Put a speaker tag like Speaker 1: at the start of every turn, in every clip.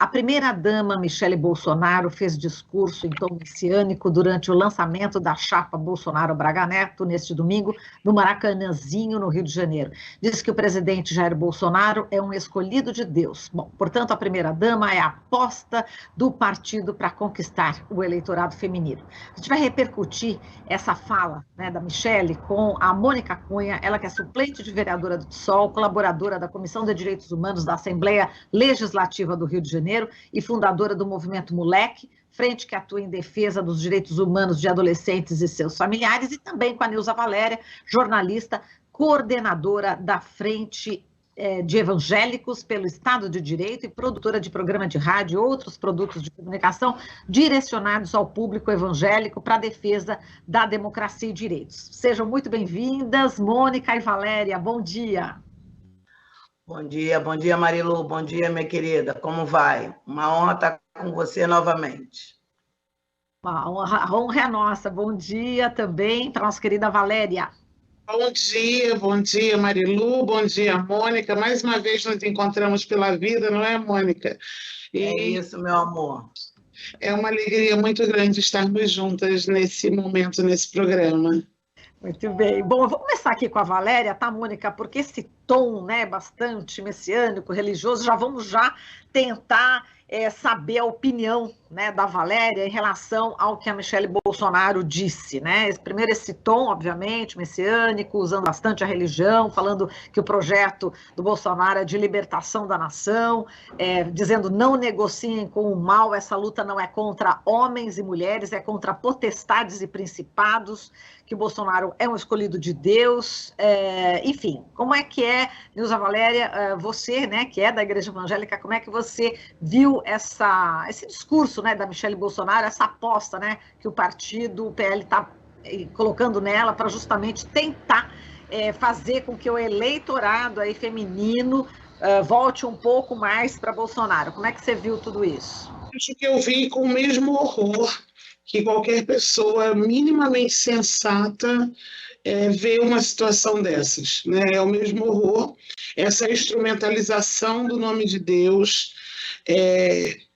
Speaker 1: A primeira-dama Michele Bolsonaro fez discurso em tom messiânico durante o lançamento da chapa Bolsonaro-Braga Neto, neste domingo, no Maracanãzinho, no Rio de Janeiro. Diz que o presidente Jair Bolsonaro é um escolhido de Deus. Bom, portanto, a primeira-dama é a aposta do partido para conquistar o eleitorado feminino. A gente vai repercutir essa fala, né, da Michele com a Mônica Cunha, ela que é suplente de vereadora do PSOL, colaboradora da Comissão de Direitos Humanos da Assembleia Legislativa do Rio de Janeiro e fundadora do Movimento Moleque, frente que atua em defesa dos direitos humanos de adolescentes e seus familiares, e também com a Nilza Valéria, jornalista, coordenadora da Frente de Evangélicos pelo Estado de Direito e produtora de programa de rádio e outros produtos de comunicação direcionados ao público evangélico para a defesa da democracia e direitos. Sejam muito bem-vindas, Mônica e Valéria, bom dia.
Speaker 2: Bom dia, Marilu, bom dia, minha querida, como vai? Uma honra estar com você novamente.
Speaker 1: A honra é nossa, bom dia também para a nossa querida Valéria.
Speaker 3: Bom dia, Marilu, bom dia, Mônica, mais uma vez nos encontramos pela vida, não é, Mônica?
Speaker 2: É isso, meu amor.
Speaker 3: É uma alegria muito grande estarmos juntas nesse momento, nesse programa.
Speaker 1: Muito bem. Bom, eu vou começar aqui com a Valéria, tá, Mônica? Porque esse tom, né, bastante messiânico, religioso, vamos tentar saber a opinião, né, da Valéria em relação ao que a Michele Bolsonaro disse, né? Primeiro esse tom, obviamente, messiânico, usando bastante a religião, falando que o projeto do Bolsonaro é de libertação da nação, dizendo não negociem com o mal, essa luta não é contra homens e mulheres, é contra potestades e principados, que o Bolsonaro é um escolhido de Deus, enfim, como é que é, Nilza Valéria, você, né, que é da Igreja Evangélica, como é que você viu esse discurso, né, da Michele Bolsonaro, essa aposta, né, que o partido, o PL, está colocando nela para justamente tentar fazer com que o eleitorado aí feminino volte um pouco mais para Bolsonaro? Como é que você viu tudo isso?
Speaker 3: Acho que eu vi com o mesmo horror que qualquer pessoa minimamente sensata vê uma situação dessas, né? É o mesmo horror, essa instrumentalização do nome de Deus.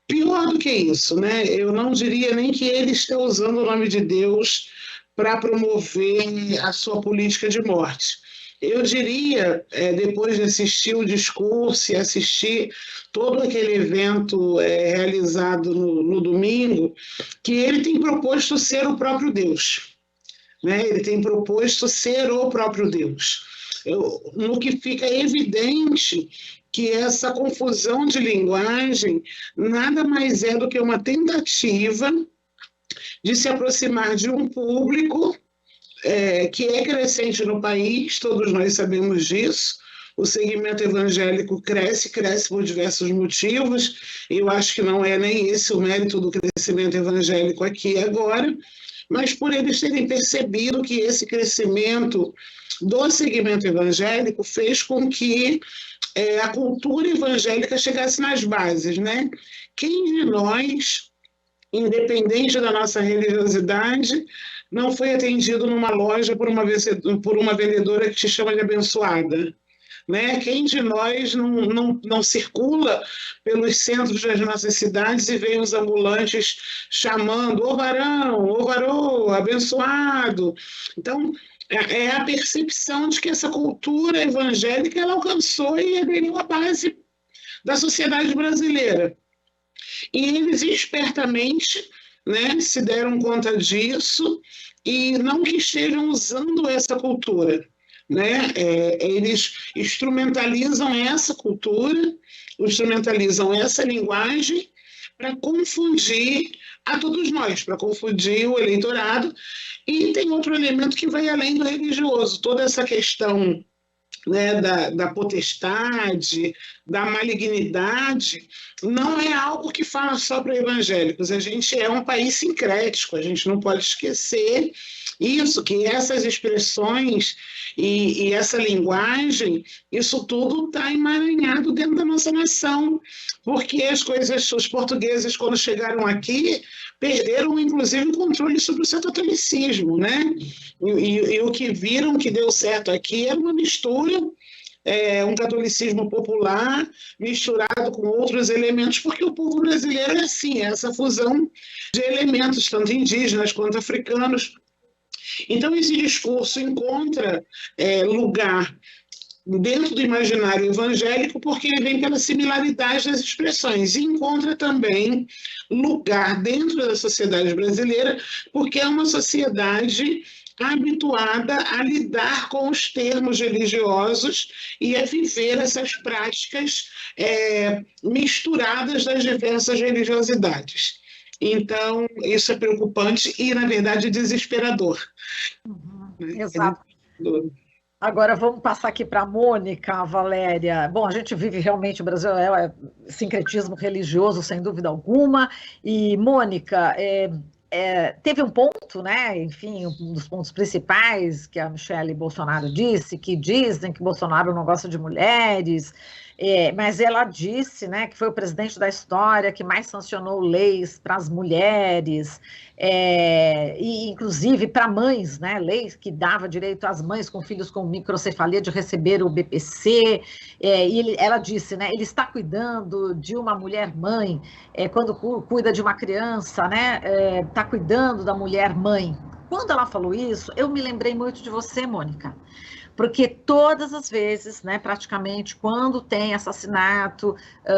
Speaker 3: Pior do que isso, né? Eu não diria nem que ele está usando o nome de Deus para promover a sua política de morte. Eu diria, depois de assistir o discurso e assistir todo aquele evento realizado no domingo, que ele tem proposto ser o próprio Deus, né? Ele tem proposto ser o próprio Deus. No que fica evidente que essa confusão de linguagem nada mais é do que uma tentativa de se aproximar de um público que é crescente no país, todos nós sabemos disso. O segmento evangélico cresce por diversos motivos. Eu acho que não é nem esse o mérito do crescimento evangélico aqui e agora, mas por eles terem percebido que esse crescimento do segmento evangélico fez com que a cultura evangélica chegasse nas bases, né? Quem de nós, independente da nossa religiosidade, não foi atendido numa loja por uma vendedora que te chama de abençoada? Né? Quem de nós não circula pelos centros das nossas cidades e vê os ambulantes chamando ô varão, ô varô, abençoado? Então, é a percepção de que essa cultura evangélica ela alcançou e aderiu à base da sociedade brasileira. E eles espertamente, né, se deram conta disso e não que estejam usando essa cultura, né? Eles instrumentalizam essa cultura, instrumentalizam essa linguagem para confundir a todos nós, para confundir o eleitorado. E tem outro elemento que vai além do religioso, toda essa questão, né, da potestade, da malignidade, não é algo que fala só para evangélicos. A gente é um país sincrético, a gente não pode esquecer isso, que essas expressões e essa linguagem, isso tudo está emaranhado dentro da nossa nação, porque os portugueses, quando chegaram aqui, perderam, inclusive, o controle sobre o seu catolicismo, né? E o que viram que deu certo aqui era uma mistura um catolicismo popular misturado com outros elementos, porque o povo brasileiro é assim, essa fusão de elementos, tanto indígenas quanto africanos. Então, esse discurso encontra lugar dentro do imaginário evangélico, porque ele vem pela similaridade das expressões, e encontra também lugar dentro da sociedade brasileira, porque é uma sociedade habituada a lidar com os termos religiosos e a viver essas práticas misturadas das diversas religiosidades. Então, isso é preocupante e, na verdade, desesperador.
Speaker 1: Exato. Agora vamos passar aqui para a Mônica, Valéria. Bom, a gente vive realmente, o Brasil é sincretismo religioso, sem dúvida alguma. E, Mônica, teve um ponto, né? Enfim, um dos pontos principais que a Michelle Bolsonaro disse, que dizem que Bolsonaro não gosta de mulheres, mas ela disse, né, que foi o presidente da história que mais sancionou leis para as mulheres, e inclusive para mães, né, leis que dava direito às mães com filhos com microcefalia de receber o BPC, e ela disse, né, ele está cuidando de uma mulher mãe, quando cuida de uma criança, né, está cuidando da mulher mãe. Quando ela falou isso, eu me lembrei muito de você, Mônica, porque todas as vezes, né, praticamente, quando tem assassinato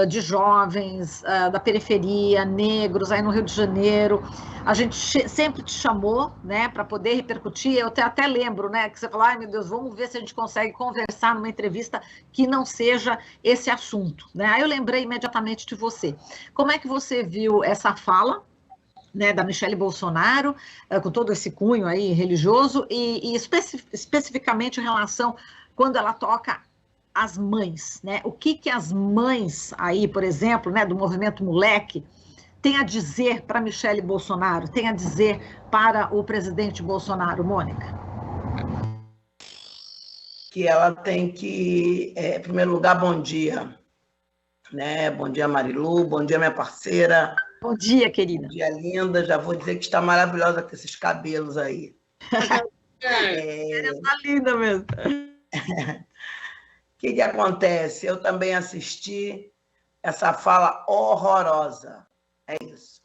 Speaker 1: de jovens da periferia, negros, aí no Rio de Janeiro, a gente sempre te chamou, né, para poder repercutir. Eu até lembro, né, que você falou, ai meu Deus, vamos ver se a gente consegue conversar numa entrevista que não seja esse assunto, né? Aí eu lembrei imediatamente de você. Como é que você viu essa fala, né, da Michelle Bolsonaro, com todo esse cunho aí religioso, e especificamente em relação quando ela toca as mães, né? O que as mães aí, por exemplo, né, do movimento Moleque, tem a dizer para Michelle Bolsonaro, tem a dizer para o presidente Bolsonaro, Mônica?
Speaker 2: Que ela tem que, em primeiro lugar, bom dia, né? Bom dia, Marilu, bom dia, minha parceira.
Speaker 1: Bom dia, querida.
Speaker 2: Bom dia, linda. Já vou dizer que está maravilhosa com esses cabelos aí.
Speaker 1: Está linda mesmo.
Speaker 2: O que acontece? Eu também assisti essa fala horrorosa. É isso.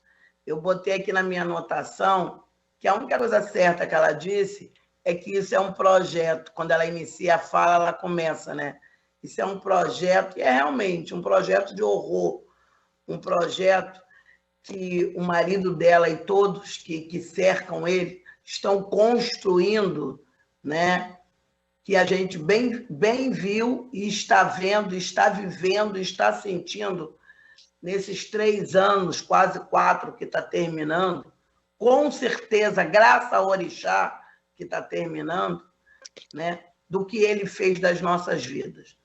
Speaker 2: Eu botei aqui na minha anotação que a única coisa certa que ela disse é que isso é um projeto. Quando ela inicia a fala, ela começa, né? Isso é um projeto, e é realmente um projeto de horror, um projeto que o marido dela e todos que cercam ele estão construindo, né? Que a gente bem viu e está vendo, está vivendo, está sentindo nesses 3 anos, quase 4 que está terminando, com certeza, graças ao Orixá que está terminando, né? Do que ele fez das nossas vidas.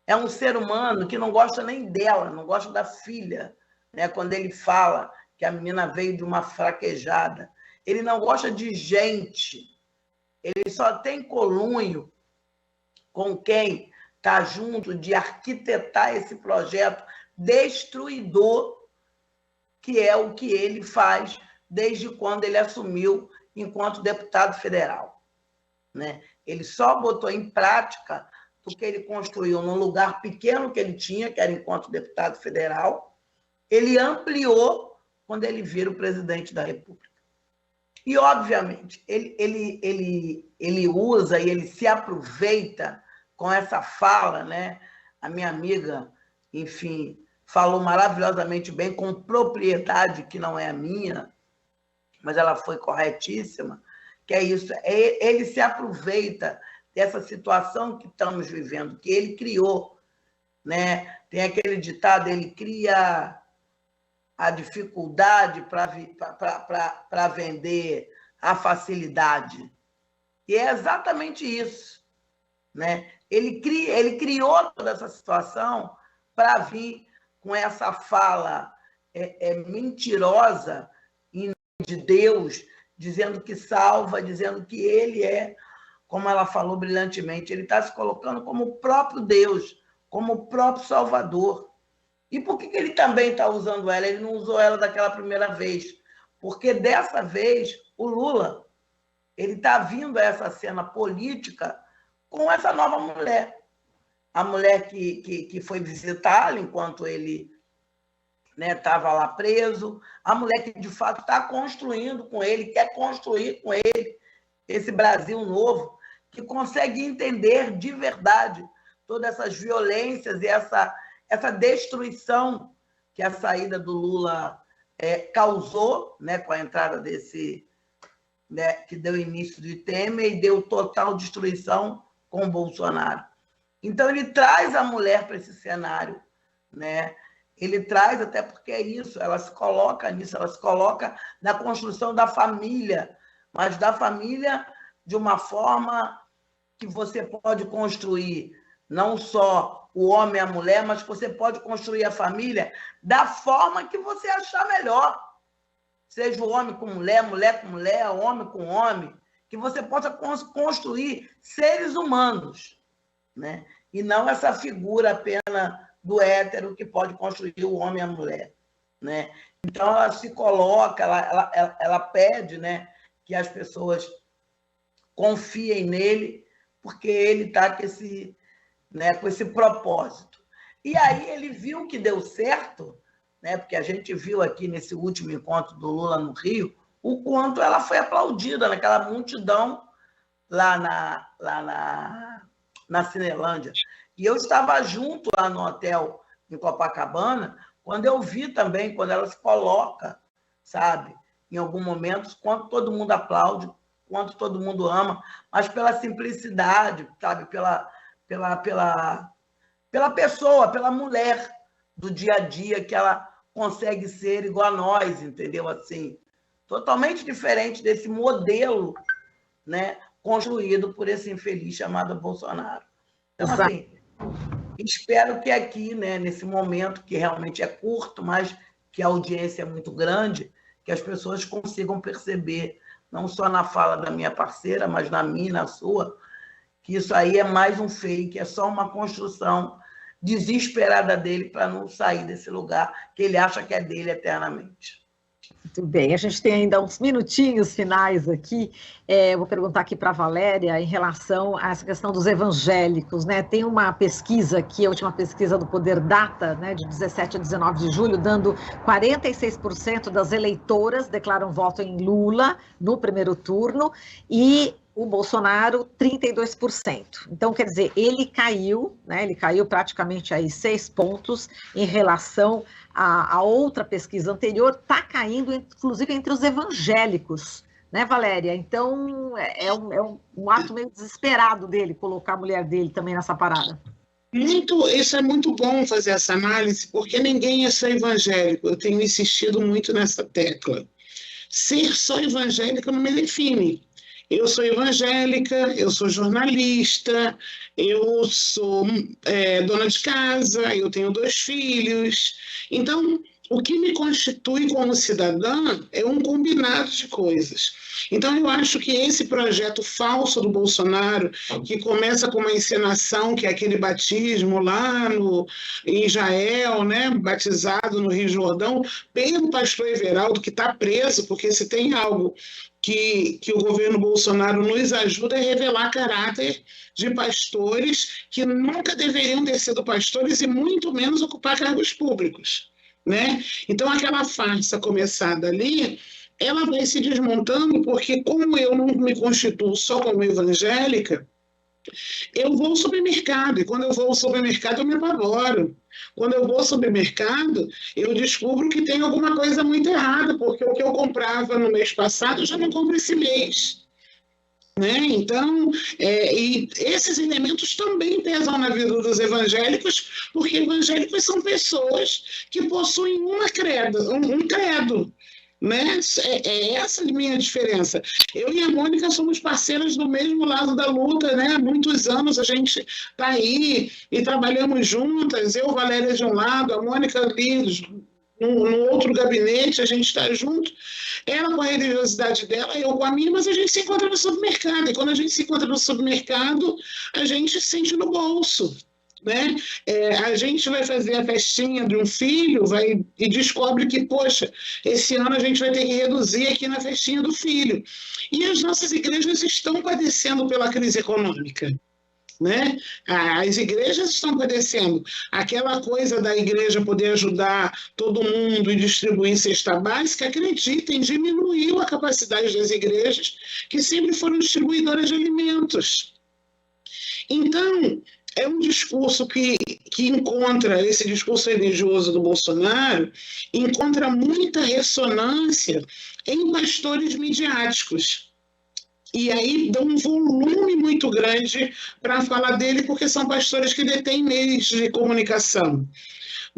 Speaker 2: É um ser humano que não gosta nem dela, não gosta da filha, né? Quando ele fala que a menina veio de uma fraquejada. Ele não gosta de gente. Ele só tem colunho com quem está junto de arquitetar esse projeto destruidor, que é o que ele faz desde quando ele assumiu enquanto deputado federal, né? Ele só botou em prática o que ele construiu num lugar pequeno que ele tinha, que era enquanto deputado federal. Ele ampliou quando ele vira o presidente da República. E, obviamente, ele usa e ele se aproveita com essa fala, né? A minha amiga, enfim, falou maravilhosamente bem, com propriedade que não é a minha, mas ela foi corretíssima, que é isso. Ele se aproveita dessa situação que estamos vivendo, que ele criou, né? Tem aquele ditado, ele cria a dificuldade para vender a facilidade. E é exatamente isso, né? Ele criou toda essa situação para vir com essa fala mentirosa de Deus, dizendo que salva, dizendo que ele é, como ela falou brilhantemente, ele está se colocando como o próprio Deus, como o próprio Salvador. E por que ele também está usando ela? Ele não usou ela daquela primeira vez. Porque dessa vez, o Lula, ele está vindo a essa cena política com essa nova mulher. a mulher que foi visitá-lo enquanto ele estava lá preso, a mulher que de fato está construindo com ele, quer construir com ele esse Brasil novo, que consegue entender de verdade todas essas violências e essa destruição que a saída do Lula causou, com a entrada desse, que deu início do Temer e deu total destruição com o Bolsonaro. Então, ele traz a mulher para esse cenário, Ele traz, até porque é isso, ela se coloca nisso, ela se coloca na construção da família, mas da família de uma forma que você pode construir não só o homem e a mulher, mas que você pode construir a família da forma que você achar melhor. Seja o homem com mulher, mulher com mulher, homem com homem, que você possa construir seres humanos, e não essa figura apenas do hétero que pode construir o homem e a mulher. Então, ela se coloca, ela pede que as pessoas confiem nele, porque ele está com esse propósito. E aí ele viu que deu certo, porque a gente viu aqui nesse último encontro do Lula no Rio, o quanto ela foi aplaudida naquela multidão lá na Cinelândia. E eu estava junto lá no hotel em Copacabana, quando eu vi também, quando ela se coloca, sabe, em algum momento, quanto todo mundo aplaude, quanto todo mundo ama, mas pela simplicidade, sabe, pela pessoa, pela mulher do dia a dia, que ela consegue ser igual a nós, entendeu? Assim, totalmente diferente desse modelo, construído por esse infeliz chamado Bolsonaro. Então, assim, espero que aqui, nesse momento, que realmente é curto, mas que a audiência é muito grande, que as pessoas consigam perceber, não só na fala da minha parceira, mas na minha e na sua, que isso aí é mais um fake, é só uma construção desesperada dele para não sair desse lugar que ele acha que é dele eternamente.
Speaker 1: Muito bem, a gente tem ainda uns minutinhos finais aqui. Eu vou perguntar aqui para a Valéria em relação a essa questão dos evangélicos, Tem uma pesquisa aqui, a última pesquisa do Poder Data, de 17 a 19 de julho, dando 46% das eleitoras declaram voto em Lula no primeiro turno e o Bolsonaro 32%. Então, quer dizer, ele caiu praticamente aí 6 pontos em relação a outra pesquisa anterior, está caindo, inclusive, entre os evangélicos, Valéria? Então, é um ato meio desesperado dele, colocar a mulher dele também nessa parada.
Speaker 3: Isso é muito bom fazer essa análise, porque ninguém é só evangélico. Eu tenho insistido muito nessa tecla. Ser só evangélica não me define. Eu sou evangélica, eu sou jornalista, eu sou dona de casa, eu tenho 2 filhos. Então, o que me constitui como cidadã é um combinado de coisas. Então, eu acho que esse projeto falso do Bolsonaro, que começa com uma encenação, que é aquele batismo lá em Israel, batizado no Rio Jordão, pelo pastor Everaldo, que está preso, porque se tem algo que o governo Bolsonaro nos ajuda a revelar caráter de pastores que nunca deveriam ter sido pastores e muito menos ocupar cargos públicos, Então, aquela farsa começada ali, ela vai se desmontando, porque como eu não me constituo só como evangélica, eu vou ao supermercado, e quando eu vou ao supermercado eu me apavoro. Quando eu vou ao supermercado, eu descubro que tem alguma coisa muito errada, porque o que eu comprava no mês passado eu já não compro esse mês. Então, e esses elementos também pesam na vida dos evangélicos, porque evangélicos são pessoas que possuem um credo. É essa a minha diferença. Eu e a Mônica somos parceiras do mesmo lado da luta, há muitos anos a gente está aí e trabalhamos juntas, eu, Valéria, de um lado, a Mônica ali no outro gabinete, a gente está junto, ela com a religiosidade dela, eu com a minha, mas a gente se encontra no supermercado, e quando a gente se encontra no supermercado, a gente sente no bolso. A gente vai fazer a festinha de um filho e descobre que, poxa, esse ano a gente vai ter que reduzir aqui na festinha do filho. E as nossas igrejas estão padecendo pela crise econômica. né? As igrejas estão padecendo. Aquela coisa da igreja poder ajudar todo mundo e distribuir cesta básica, acreditem, diminuiu a capacidade das igrejas, que sempre foram distribuidoras de alimentos. Então, é um discurso que encontra, esse discurso religioso do Bolsonaro, encontra muita ressonância em pastores midiáticos. E aí dá um volume muito grande para falar dele, porque são pastores que detêm meios de comunicação.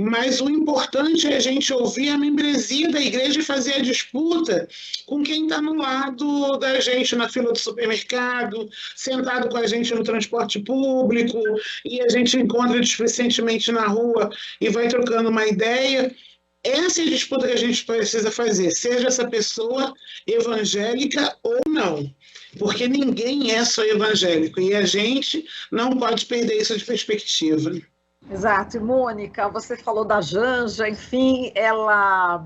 Speaker 3: Mas o importante é a gente ouvir a membresia da igreja e fazer a disputa com quem está no lado da gente na fila do supermercado, sentado com a gente no transporte público, e a gente encontra displicentemente na rua e vai trocando uma ideia. Essa é a disputa que a gente precisa fazer, seja essa pessoa evangélica ou não. Porque ninguém é só evangélico, e a gente não pode perder isso de perspectiva.
Speaker 1: Exato. E, Mônica, você falou da Janja, enfim, ela,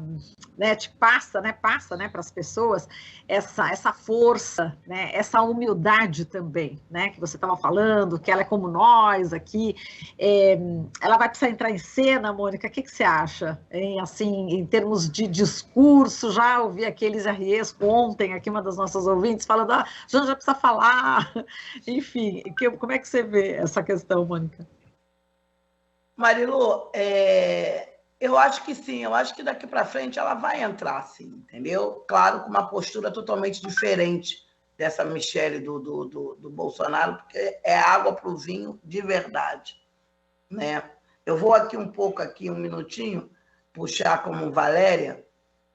Speaker 1: né, passa para as pessoas essa força, né, essa humildade também, né, que você estava falando, que ela é como nós aqui. Ela vai precisar entrar em cena, Mônica, o que você acha? Assim, em termos de discurso, já ouvi aqueles REs ontem, aqui uma das nossas ouvintes, falando, Janja precisa falar, enfim, como é que você vê essa questão, Mônica?
Speaker 2: Marilu, eu acho que sim, eu acho que daqui para frente ela vai entrar, sim, entendeu? Claro, com uma postura totalmente diferente dessa Michelle do Bolsonaro, porque é água para o vinho de verdade, né? Eu vou aqui um minutinho, puxar como Valéria.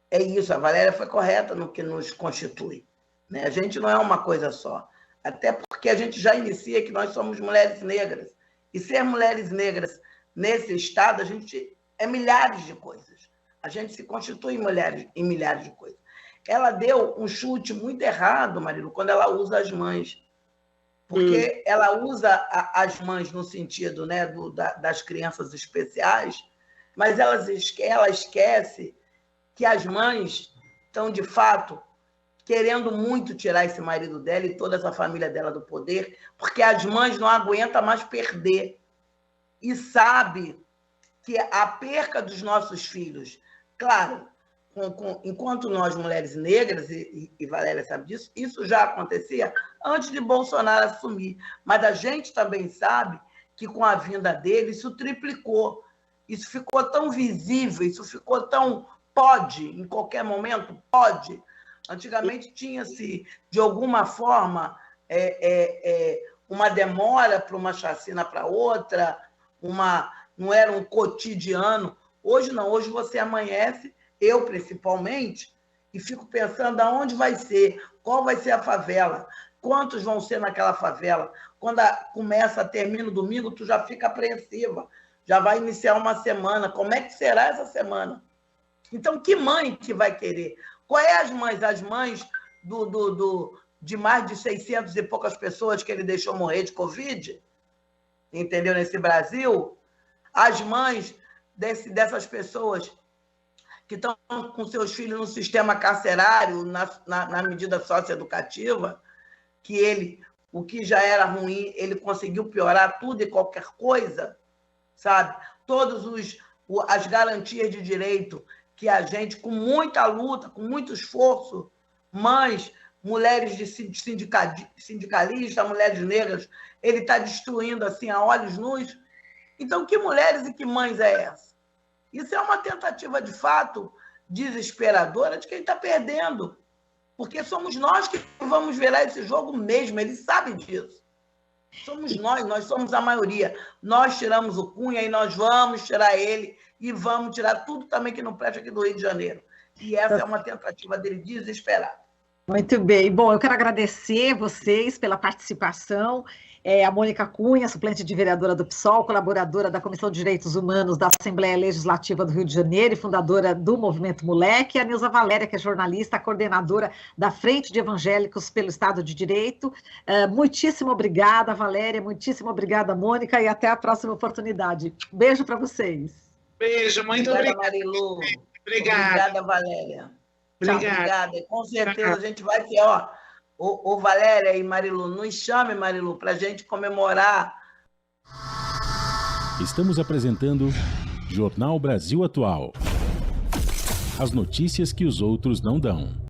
Speaker 2: É isso, a Valéria foi correta no que nos constitui, né? A gente não é uma coisa só, até porque a gente já inicia que nós somos mulheres negras, e ser mulheres negras nesse estado, a gente é milhares de coisas. A gente se constitui em milhares de coisas. Ela deu um chute muito errado, Marilu, quando ela usa as mães. Porque ela usa as mães no sentido, né, das crianças especiais, mas ela esquece que as mães estão, de fato, querendo muito tirar esse marido dela e toda essa família dela do poder, porque as mães não aguentam mais perder. E sabe que a perca dos nossos filhos, claro, enquanto nós, mulheres negras, e Valéria sabe disso, isso já acontecia antes de Bolsonaro assumir, mas a gente também sabe que com a vinda dele isso triplicou, isso ficou tão visível, isso ficou tão pode, em qualquer momento, pode. Antigamente tinha-se, de alguma forma, uma demora para uma chacina para outra, não era um cotidiano. Hoje não, hoje você amanhece, eu principalmente, e fico pensando aonde vai ser, qual vai ser a favela, quantos vão ser naquela favela. Quando termina o domingo, tu já fica apreensiva, já vai iniciar uma semana, como é que será essa semana? Então, que mãe que vai querer? Qual é as mães? As mães de mais de 600 e poucas pessoas que ele deixou morrer de Covid? Entendeu? Nesse Brasil, as mães dessas pessoas que estão com seus filhos no sistema carcerário, na medida socioeducativa, que o que já era ruim, ele conseguiu piorar tudo e qualquer coisa, sabe? Todas as garantias de direito que a gente, com muita luta, com muito esforço, mães, mulheres de sindicalistas, mulheres negras, ele está destruindo assim a olhos nus. Então, que mulheres e que mães é essa? Isso é uma tentativa, de fato, desesperadora de quem está perdendo, porque somos nós que vamos virar esse jogo mesmo, ele sabe disso. Somos nós somos a maioria. Nós tiramos o Cunha e nós vamos tirar ele e vamos tirar tudo também que não presta aqui do Rio de Janeiro. E essa é uma tentativa dele desesperada.
Speaker 1: Muito bem. Bom, eu quero agradecer vocês pela participação. A Mônica Cunha, suplente de vereadora do PSOL, colaboradora da Comissão de Direitos Humanos da Assembleia Legislativa do Rio de Janeiro e fundadora do Movimento Moleque, e a Nilza Valéria, que é jornalista, coordenadora da Frente de Evangélicos pelo Estado de Direito. Muitíssimo obrigada, Valéria, muitíssimo obrigada, Mônica, e até a próxima oportunidade. Beijo para vocês.
Speaker 3: Beijo, muito obrigada,
Speaker 2: Marilu.
Speaker 3: Obrigada.
Speaker 2: Obrigada, Valéria. Obrigada. Com certeza a gente vai ter, Ô Valéria e Marilu, nos chame, Marilu, para a gente comemorar.
Speaker 4: Estamos apresentando Jornal Brasil Atual. As notícias que os outros não dão.